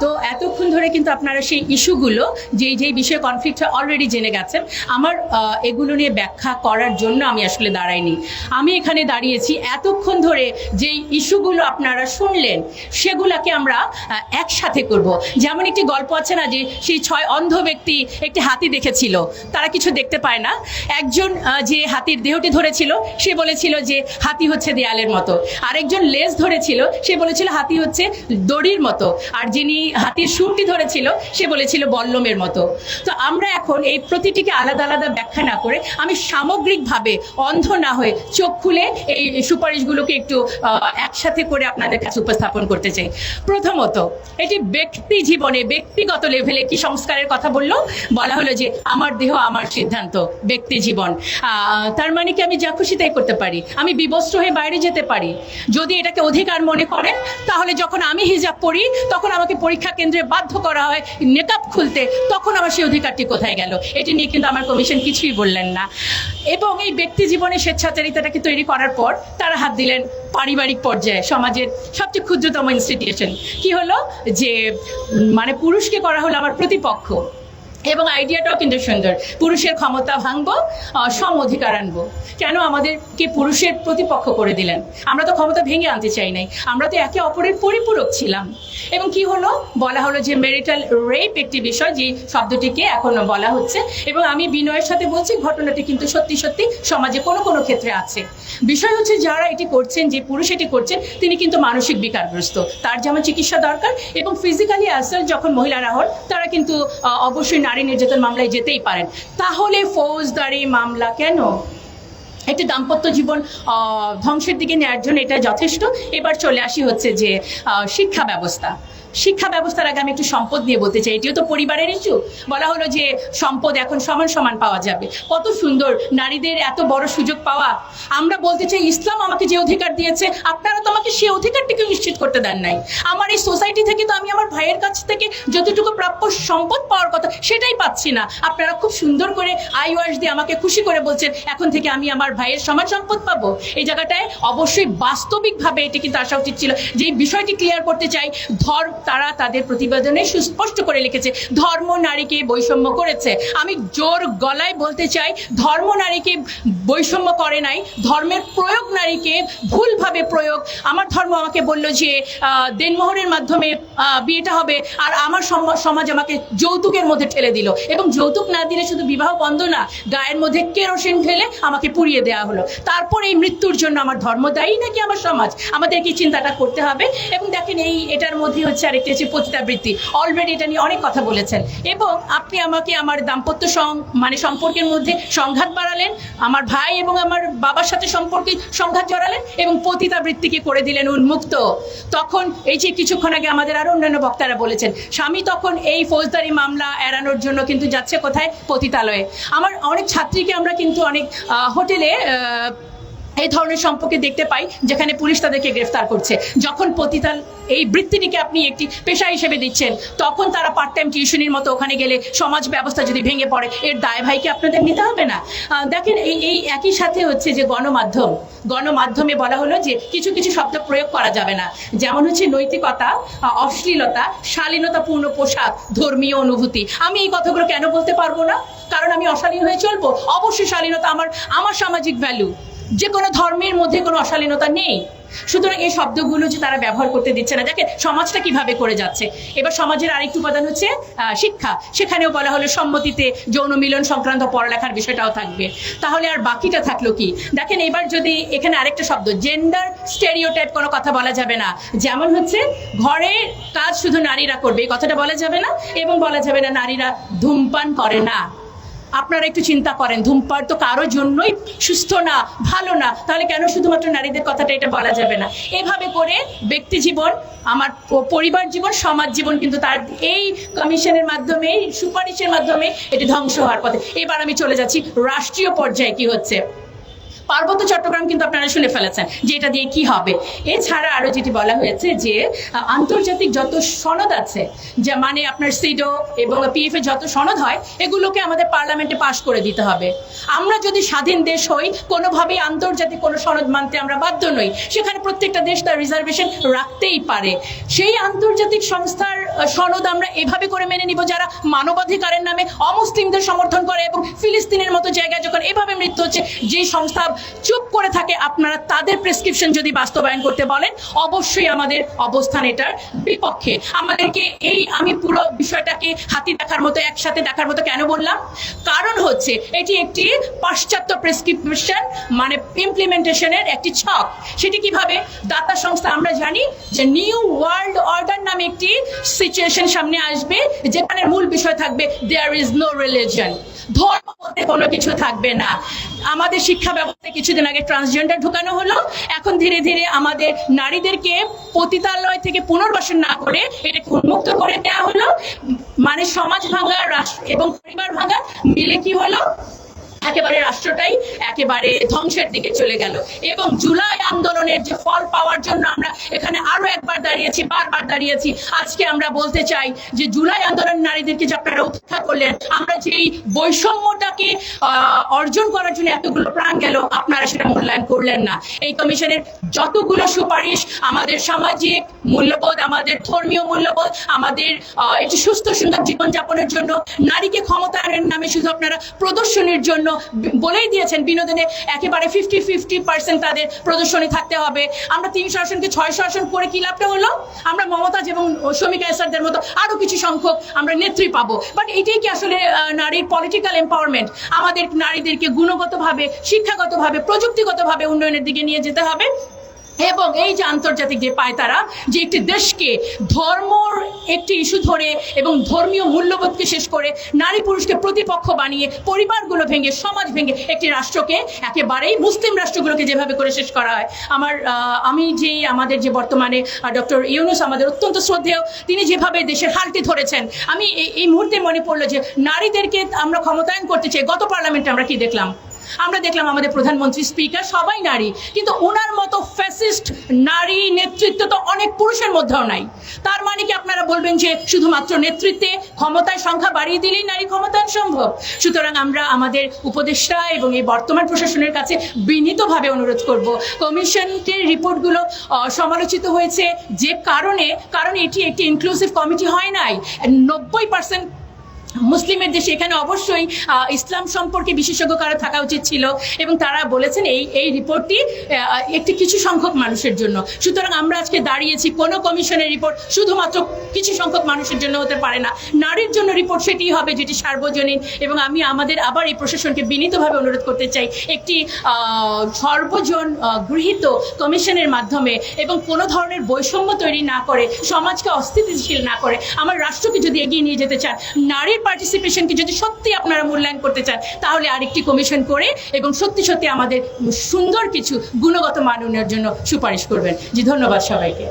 তো এতক্ষণ ধরে কিন্তু আপনারা সেই ইস্যুগুলো যেই যেই বিষয়ে কনফ্লিক্ট অলরেডি জেনে গেছেন। আমার এগুলো নিয়ে ব্যাখ্যা করার জন্য আমি আসলে দাঁড়াইনি। আমি এখানে দাঁড়িয়েছি এতক্ষণ ধরে যেই ইস্যুগুলো আপনারা শুনলেন সেগুলোকে আমরা একসাথে করব। যেমন একটি গল্প আছে না, যে সেই 6 অন্ধ ব্যক্তি একটি হাতি দেখেছিল, তারা কিছু দেখতে পায় না। একজন যে হাতির দেহটি ধরেছিল সে বলেছিল যে হাতি হচ্ছে দেয়ালের মতো, আরেকজন লেজ ধরেছিল সে বলেছিল হাতি হচ্ছে দড়ির মতো, আর যিনি হাতির সুরটি ধরেছিল সে বলেছিল বল্লমের মতো। তো আমরা এখন এই প্রতিটিকে আলাদা আলাদা ব্যাখ্যা না করে আমি সামগ্রিকভাবে অন্ধ না হয়ে চোখ খুলে এই সুপারিশগুলোকে একটু একসাথে করে আপনাদের কাছে উপস্থাপন করতে চাই। প্রথমত, এটি ব্যক্তি জীবনে ব্যক্তিগত লেভেলে কি সংস্কারের কথা বলা হলো যে আমার দেহ আমার সিদ্ধান্ত, ব্যক্তি জীবন। তার মানে কি আমি যা খুশি তাই করতে পারি, আমি বিবস্ত্র হয়ে বাইরে যেতে পারি। যদি এটাকে অধিকার মনে করেন তাহলে যখন আমি হিজাব পরি তখন আমাকে পরীক্ষা কেন্দ্রে বাধ্য করা হয় নেকাব খুলতে, তখন আমার সেই অধিকারটি কোথায় গেল? এটি নিয়ে কিন্তু আমার কমিশন কিছুই বললেন না। এবং এই ব্যক্তি জীবনে স্বেচ্ছাচারিতাটাকে তৈরি করার পর তারা হাত দিলেন পারিবারিক পর্যায়ে, সমাজের সবচেয়ে ক্ষুদ্রতম ইনস্টিটিউশন। কি হলো যে মানে পুরুষকে করা হলো আমার প্রতিপক্ষ। এবং আইডিয়াটাও কিন্তু সুন্দর, পুরুষের ক্ষমতা ভাঙবো, সম অধিকার আনবো। কেন আমাদেরকে পুরুষের প্রতিপক্ষ করে দিলেন? আমরা তো ক্ষমতা ভেঙে আনতে চাই নাই, আমরা তো একে অপরের পরিপূরক ছিলাম। এবং কি হলো, বলা হলো যে মেরিটাল রেপ একটি বিষয়, যে শব্দটিকে এখন বলা হচ্ছে। এবং আমি বিনয়ের সাথে বলছি, ঘটনাটি কিন্তু সত্যি সত্যি সমাজে কোনো কোনো ক্ষেত্রে আছে। বিষয় হচ্ছে যারা এটি করছেন, যে পুরুষ এটি করছেন, তিনি কিন্তু মানসিক বিকারগ্রস্ত, তার যেমন চিকিৎসা দরকার। এবং ফিজিক্যালি অ্যাসাল্ট যখন মহিলারা হন তারা কিন্তু অবশ্যই নারী নির্যাতন মামলায় যেতেই পারেন। তাহলে ফৌজদারি মামলা কেন? একটি দাম্পত্য জীবন ধ্বংসের দিকে নেওয়ার জন্য এটা যথেষ্ট। এবার চলে আসি হচ্ছে যে শিক্ষা ব্যবস্থা। শিক্ষা ব্যবস্থার আগে আমি একটু সম্পদ নিয়ে বলতে চাই, এটিও তো পরিবারের ইস্যু। বলা হলো যে সম্পদ এখন সমান সমান পাওয়া যাবে, কত সুন্দর, নারীদের এত বড় সুযোগ পাওয়া। আমরা বলতে চাই ইসলাম আমাকে যে অধিকার দিয়েছে আপনারা তো আমাকে সেই অধিকারটিকে নিশ্চিত করতে দেন নাই। আমার এই সোসাইটি থেকে তো আমি আমার ভাইয়ের কাছ থেকে যতটুকু প্রাপ্য সম্পদ পাওয়ার কথা সেটাই পাচ্ছি না। আপনারা খুব সুন্দর করে আইওয়াস দিয়ে আমাকে খুশি করে বলছেন এখন থেকে আমি আমার ভাইয়ের সমান সম্পদ পাবো। এই জায়গাটায় অবশ্যই বাস্তবিকভাবে এটি কিন্তু আসা উচিত ছিল। যে বিষয়টি ক্লিয়ার করতে চাই, তারা তাদের প্রতিবেদনে সুস্পষ্ট করে লিখেছে ধর্ম নারীকে বৈষম্য করেছে। আমি জোর গলায় বলতে চাই, ধর্ম নারীকে বৈষম্য করে নাই, ধর্মের প্রয়োগ নারীকে ভুলভাবে প্রয়োগ। আমার ধর্ম আমাকে বলল যে দেনমোহরের মাধ্যমে বিয়েটা হবে, আর আমার সমাজ আমাকে যৌতুকের মধ্যে ঠেলে দিল। এবং যৌতুক না দিলে শুধু বিবাহ বন্ধ না, গায়ের মধ্যে কেরোসিন ঢেলে আমাকে পুড়িয়ে দেওয়া হলো। তারপর এই মৃত্যুর জন্য আমার ধর্ম দায়ী নাকি আমার সমাজ? আমাদের কি চিন্তাটা করতে হবে। এবং দেখেন এটার মধ্যে হচ্ছে আরেকটি হচ্ছে পতিতাবৃত্তি। অলরেডি এটা নিয়ে অনেক কথা বলেছেন। এবং আপনি আমাকে আমার দাম্পত্য সম্পর্কের মধ্যে সংঘাত বাড়ালেন, আমার ভাই এবং আমার বাবার সাথে সম্পর্কে সংঘাত জড়ালেন, এবং পতিতাবৃত্তিকে করে দিলেন উন্মুক্ত। তখন এই যে কিছুক্ষণ আগে আমাদের আরো অন্যান্য বক্তারা বলেছেন, স্বামী তখন এই ফৌজদারি মামলা এড়ানোর জন্য কিন্তু যাচ্ছে কোথায়? পতিতালয়ে। আমার অনেক ছাত্রীকে আমরা কিন্তু অনেক হোটেলে এই ধরনের সম্পর্কে দেখতে পাই যেখানে পুলিশ তাদেরকে গ্রেফতার করছে। যখন পতিতাল এই বৃত্তিটিকে আপনি একটি পেশা হিসেবে দিচ্ছেন, তখন তারা পার্ট টাইম টিউশনির মতো ওখানে গেলে সমাজ ব্যবস্থা যদি ভেঙে পড়ে, এর দায় ভাইকে আপনাদের নিতে হবে না? দেখেন এই একই সাথে হচ্ছে যে গণমাধ্যমে বলা হলো যে কিছু কিছু শব্দ প্রয়োগ করা যাবে না, যেমন হচ্ছে নৈতিকতা, অশ্লীলতা, শালীনতাপূর্ণ পোশাক, ধর্মীয় অনুভূতি। আমি এই কথাগুলো কেন বলতে পারবো না? কারণ আমি অশালীন হয়ে চলবো? অবশ্যই শালীনতা আমার সামাজিক ভ্যালু, যে কোনো ধর্মের মধ্যে কোনো অশালীনতা নেই। সুতরাং এই শব্দগুলো যে তারা ব্যবহার করতে দিচ্ছে না, দেখেন সমাজটা কিভাবে করে যাচ্ছে। এবার সমাজের আরেকটি উপাদান হচ্ছে শিক্ষা। সেখানেও বলা হলো সম্মতিতে যৌন মিলন সংক্রান্ত পড়ালেখার বিষয়টাও থাকবে। তাহলে আর বাকিটা থাকলো কি? দেখেন এবার যদি এখানে আরেকটা শব্দ, জেন্ডার স্টেরিওটাইপ, কোনো কথা বলা যাবে না। যেমন হচ্ছে ঘরের কাজ শুধু নারীরা করবে, এই কথাটা বলা যাবে না। এবং বলা যাবে না নারীরা ধূমপান করে না। আপনারা একটু চিন্তা করেন, ধূমপান তো কারোর জন্যই সুস্থ না, ভালো না, তাহলে কেন শুধুমাত্র নারীদের কথাটা এটা বলা যাবে না? এভাবে করে ব্যক্তি জীবন, আমার পরিবার জীবন, সমাজ জীবন কিন্তু তার এই কমিশনের মাধ্যমে, সুপারিশের মাধ্যমে এটি ধ্বংস হওয়ার পথে। এবার আমি চলে যাচ্ছি রাষ্ট্রীয় পর্যায়ে কি হচ্ছে। পার্বত্য চট্টগ্রাম কিন্তু আপনারা শুনে ফেলেছেন যে এটা দিয়ে কি হবে। এছাড়া আরো যেটি বলা হয়েছে যে আন্তর্জাতিক যত সনদ আছে, যা মানে আপনার সিডো এবং পিএফ এর যত সনদ হয় এগুলোকে আমাদের পার্লামেন্টে পাশ করে দিতে হবে। আমরা যদি স্বাধীন দেশ হই, কোনোভাবেই আন্তর্জাতিক কোনো সনদ মানতে আমরা বাধ্য নই। সেখানে প্রত্যেকটা দেশ তার রিজার্ভেশন রাখতেই পারে। সেই আন্তর্জাতিক সংস্থার সনদ আমরা এভাবে করে মেনে নিব যারা মানবাধিকারের নামে অমুসলিমদের সমর্থন করে এবং ফিলিস্তিনের মতো জায়গায় যখন এভাবে মৃত্যু হচ্ছে, যে সংস্থা চুপ করে থাকে, আপনারা তাদের প্রেসক্রিপশন যদি বাস্তবায়ন করতে বলেন, অবশ্যই আমাদের অবস্থান এটার বিপক্ষে। আমাদেরকে আমি পুরো বিষয়টাকে হাতি দেখার মতো, একসাথে দেখার মতো কেন বললাম? কারণ হচ্ছে এটি একটি পাশ্চাত্য প্রেসক্রিপশন মানে ইমপ্লিমেন্টেশনের একটি ছক। সেটি কিভাবে? দাতা সংস্থা আমরা জানি যে নিউ ওয়ার্ল্ড অর্ডার নামে একটি সিচুয়েশন সামনে আসবে, যেখানে মূল বিষয় থাকবে দেয়ার ইজ নো রিলিজন, ধর্ম বলতে কোনো কিছু থাকবে না। আমাদের শিক্ষা ব্যবস্থায় কিছুদিন আগে ট্রান্সজেন্ডার ঢুকানো হলো, এখন ধীরে ধীরে আমাদের নারীদেরকে পতিতালয় থেকে পুনর্বাসন না করে এটা উন্মুক্ত করে দেওয়া হলো। মানে সমাজ ভাঙা, রাষ্ট্র এবং পরিবার ভাঙা মিলে কি হলো, একেবারে রাষ্ট্রটাই একেবারে ধ্বংসের দিকে চলে গেল। এবং জুলাই আন্দোলনের যে ফল পাওয়ার জন্য আমরা এখানে আরো একবার দাঁড়িয়েছি, বারবার দাঁড়িয়েছি। আজকে আমরা বলতে চাই যে জুলাই আন্দোলন নারীদেরকে যে আপনারা উপেক্ষা করলেন, আমরা যে এই বৈষম্যটাকে অর্জন করার জন্য এতগুলো প্রাণ গেল, আপনারা সেটা মূল্যায়ন করলেন না। এই কমিশনের যতগুলো সুপারিশ আমাদের সামাজিক মূল্যবোধ, আমাদের ধর্মীয় মূল্যবোধ, আমাদের একটি সুস্থ সুন্দর জীবনযাপনের জন্য, নারীকে ক্ষমতায়নের নামে শুধু আপনারা প্রদর্শনীর জন্য বলেই দিয়েছেন, বিনোদনে একেবারে 50-50% তাদের প্রদর্শনী থাকতে হবে। আমরা 300 আসনকে 600 আসন করে কি লাভটা হলো? আমরা মমতাজ এবং শমিকা এসারদের মতো আরো কিছু সংখ্যক আমরা নেত্রী পাবো। বাট এটাই কি আসলে নারীর পলিটিক্যাল এম্পাওয়ারমেন্ট? আমাদের নারীদেরকে গুণগতভাবে, শিক্ষাগতভাবে, প্রযুক্তিগতভাবে উন্নয়নের দিকে নিয়ে যেতে হবে। এবং এই যে আন্তর্জাতিক যে পায়তারা, যে একটি দেশকে ধর্মর একটি ইস্যু ধরে এবং ধর্মীয় মূল্যবোধকে শেষ করে নারী পুরুষকে প্রতিপক্ষ বানিয়ে, পরিবারগুলো ভেঙে, সমাজ ভেঙে একটি রাষ্ট্রকে একেবারেই মুসলিম রাষ্ট্রগুলোকে যেভাবে করে শেষ করা হয়, আমি যে আমাদের যে বর্তমানে ডক্টর ইউনূস আমাদের অত্যন্ত শ্রদ্ধেয়, তিনি যেভাবে দেশের হালটি ধরেছেন, আমি এই মুহূর্তে মনে পড়লো যে নারীদেরকে আমরা ক্ষমতায়ন করতে চাই। গত পার্লামেন্টে আমরা কি দেখলাম? আমরা দেখলাম আমাদের প্রধানমন্ত্রী, স্পিকার সবাই নারী, কিন্তু ওনার মতো ফ্যাসিস্ট নারী নেতৃত্ব তো অনেক পুরুষের মধ্যেও নাই। তার মানে কি আপনারা বলবেন যে শুধুমাত্র নেতৃত্বে, ক্ষমতায় সংখ্যা বাড়িয়ে দিলেই নারী ক্ষমতায়ন সম্ভব? সুতরাং আমরা আমাদের উপদেষ্টা এবং এই বর্তমান প্রশাসনের কাছে বিনীতভাবে অনুরোধ করব, কমিশনের রিপোর্টগুলো সমালোচিত হয়েছে যে কারণ এটি একটি ইনক্লুসিভ কমিটি হয় নাই। 90% মুসলিমের দেশে, এখানে অবশ্যই ইসলাম সম্পর্কে বিশেষজ্ঞ কারো থাকা উচিত ছিল, এবং তারা বলেছেন এই রিপোর্টটি একটি কিছু সংখ্যক মানুষের জন্য। সুতরাং আমরা আজকে দাঁড়িয়েছি, কোনো কমিশনের রিপোর্ট শুধুমাত্র কিছু সংখ্যক মানুষের জন্য হতে পারে না, নারীর জন্য রিপোর্ট সেটি হবে যেটি সার্বজনীন। এবং আমি আবার এই প্রশাসনকে বিনীতভাবে অনুরোধ করতে চাই, একটি সর্বজন গৃহীত কমিশনের মাধ্যমে এবং কোনো ধরনের বৈষম্য তৈরি না করে, সমাজকে অস্থিতিশীল না করে, আমার রাষ্ট্রকে যদি এগিয়ে নিয়ে যেতে চান, নারীর পার্টিসিপেশনকে যদি সত্যি আপনারা মূল্যায়ন করতে চান, তাহলে আরেকটি কমিশন করে এবং সত্যি সত্যি আমাদের সুন্দর কিছু গুণগত মান উন্নয়নের জন্য সুপারিশ করবেন। জি, ধন্যবাদ সবাইকে।